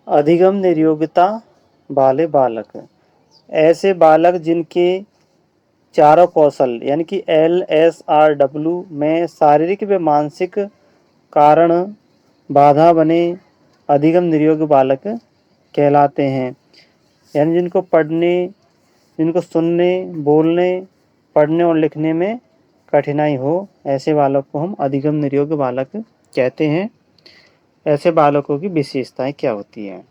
अधिगम निर्योग्यता वाले बालक, ऐसे बालक जिनके चारों कौशल यानी कि LSRW में शारीरिक व मानसिक कारण बाधा बने अधिगम निर्योग्य बालक कहलाते हैं। यानी जिनको सुनने, बोलने, पढ़ने और लिखने में कठिनाई हो, ऐसे बालक को हम अधिगम निर्योग्य बालक कहते हैं। ऐसे बालकों की विशेषताएं क्या होती हैं?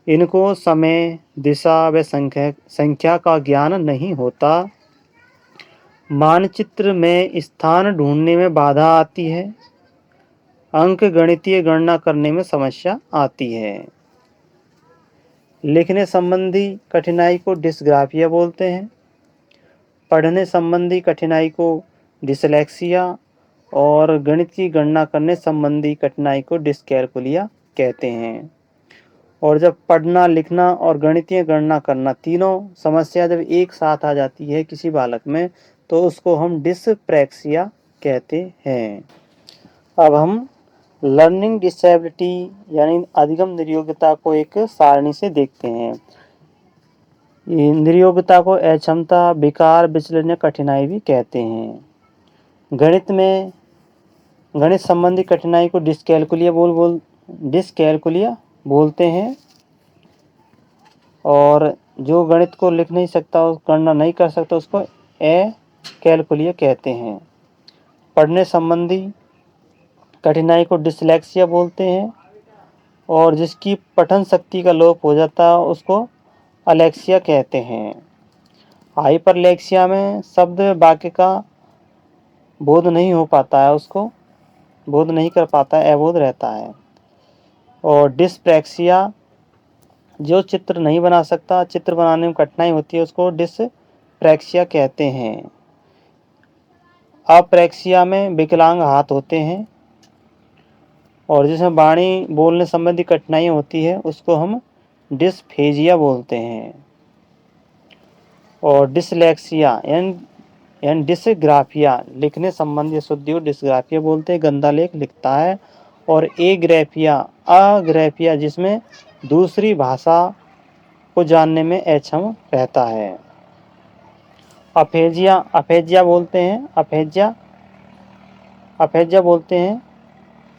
इनको समय, दिशा व संख्या का ज्ञान नहीं होता। मानचित्र में स्थान ढूंढने में बाधा आती है। अंक गणितीय गणना करने में समस्या आती है। लिखने संबंधी कठिनाई को डिस्ग्राफिया बोलते हैं। पढ़ने संबंधी कठिनाई को डिसलेक्सिया और गणित की गणना करने संबंधी कठिनाई को डिस्कैलकुलिया कहते हैं। और जब पढ़ना, लिखना और गणितीय गणना करना तीनों समस्या जब एक साथ आ जाती है किसी बालक में, तो उसको हम डिसप्रैक्सिया कहते हैं। अब हम लर्निंग डिसेबिलिटी यानी अधिगम निर्योग्यता को एक सारणी से देखते हैं। निर्योग्यता को अक्षमता, विकार, विचलन या कठिनाई भी कहते हैं। गणित संबंधी कठिनाई को डिस्कैलकुलिया बोलते हैं। और जो गणित को लिख नहीं सकता, गणना नहीं कर सकता, उसको कैलकुलिया कहते हैं। पढ़ने संबंधी कठिनाई को डिसलेक्सिया बोलते हैं। और जिसकी पठन शक्ति का लोप हो जाता है उसको अलेक्सिया कहते हैं। हाइपरलेक्सिया में शब्द वाक्य का बोध नहीं हो पाता है, उसको बोध नहीं कर पाता है, अबोध रहता है। और डिस्प्रैक्सिया जो चित्र नहीं बना सकता, चित्र बनाने में कठिनाई होती है, उसको डिस्प्रैक्सिया कहते हैं। अप्रैक्सिया में विकलांग हाथ होते हैं। और जिसमें वाणी बोलने संबंधी कठिनाई होती है उसको हम डिस्फेजिया बोलते हैं। और डिसलेक्सिया यानी डिसग्राफिया लिखने संबंधी अशुद्धि को डिसग्राफिया बोलते हैं, गंदा लेख लिखता है। और अग्रैफिया जिसमें दूसरी भाषा को जानने में अक्षम रहता है। अफेजिया बोलते हैं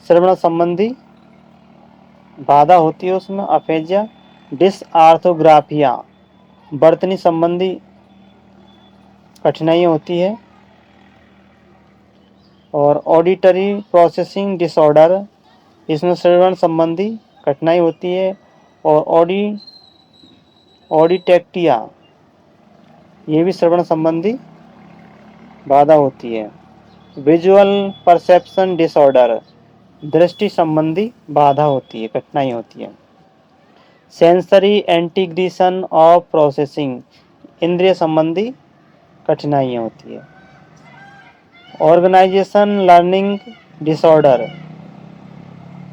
श्रवण संबंधी बाधा होती है उसमें, अफेजिया। डिसआर्थोग्राफिया वर्तनी संबंधी कठिनाइयाँ होती है। और ऑडिटरी प्रोसेसिंग डिसऑर्डर, इसमें श्रवण संबंधी कठिनाई होती है। और ऑडिटेक्टिया, ये भी श्रवण संबंधी बाधा होती है। विजुअल परसेप्शन डिसऑर्डर, दृष्टि संबंधी बाधा होती है, कठिनाई होती है। सेंसरी इंटीग्रेशन ऑफ प्रोसेसिंग, इंद्रिय संबंधी कठिनाइयाँ होती है। ऑर्गेनाइजेशन लर्निंग डिसऑर्डर,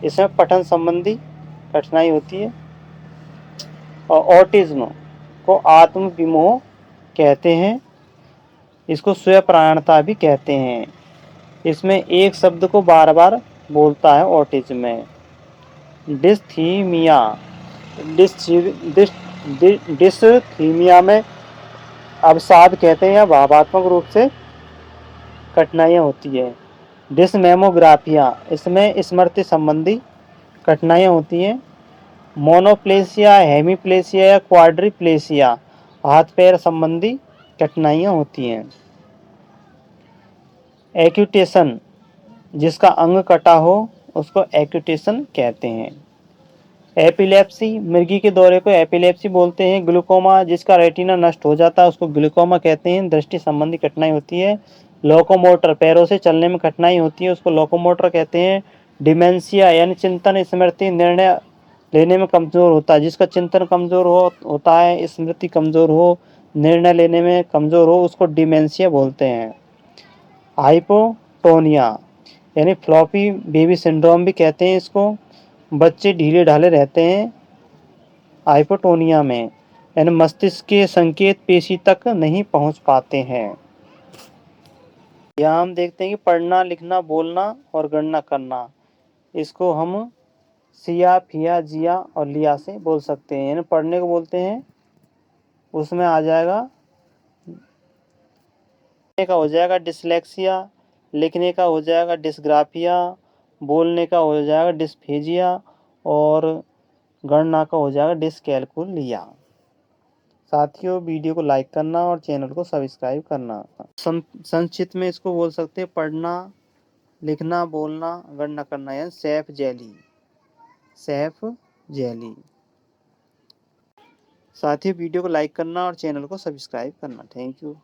इसमें पठन संबंधी कठिनाई होती है। और ऑटिज्म को आत्म विमोह कहते हैं, इसको स्वयं भी कहते हैं। इसमें एक शब्द को बार बार बोलता है ऑटिज्म में। डिस्थीमिया में अवसाद कहते हैं या भावात्मक रूप से कठिनाइयाँ होती है। डिसमेमोग्राफिया, इसमें स्मृति संबंधी कठिनाइयाँ होती हैं। मोनोप्लेसिया, हेमीप्लेसिया या क्वाड्रिप्लेसिया, हाथ पैर संबंधी कठिनाइयाँ होती हैं। एक्यूटेशन, जिसका अंग कटा हो उसको एक्यूटेशन कहते हैं। एपिलेप्सी, मिर्गी के दौरे को एपिलेप्सी बोलते हैं। ग्लूकोमा, जिसका रेटिना नष्ट हो जाता है उसको ग्लूकोमा कहते हैं, दृष्टि संबंधी कठिनाई होती है। लोकोमोटर, पैरों से चलने में कठिनाई होती है, उसको लोकोमोटर कहते हैं। डिमेंशिया यानी चिंतन, स्मृति, निर्णय लेने में कमजोर होता है, जिसका चिंतन कमजोर होता है, स्मृति कमजोर हो, निर्णय लेने में कमजोर हो, उसको डिमेंशिया बोलते हैं। हाइपोटोनिया यानी फ्लॉपी बेबी सिंड्रोम भी कहते हैं इसको, बच्चे ढीले ढाले रहते हैं हाइपोटोनिया में, यानी मस्तिष्क के संकेत पेशी तक नहीं पहुंच पाते हैं। यहाँ हम देखते हैं कि पढ़ना, लिखना, बोलना और गणना करना, इसको हम सिया, फिया, जिया और लिया से बोल सकते हैं। यानी पढ़ने को बोलते हैं, उसमें आ जाएगा, लिखने का हो जाएगा डिसलेक्सिया, लिखने का हो जाएगा डिस्ग्राफिया, बोलने का हो जाएगा डिस्फेजिया और गणना का हो जाएगा डिसकैलकुलिया। साथियों, वीडियो को लाइक करना और चैनल को सब्सक्राइब करना। संक्षिप्त में इसको बोल सकते हैं पढ़ना, लिखना, बोलना, गणना करना, यानी सैफ जेली, सैफ जेली। साथियों, वीडियो को लाइक करना और चैनल को सब्सक्राइब करना। Thank you.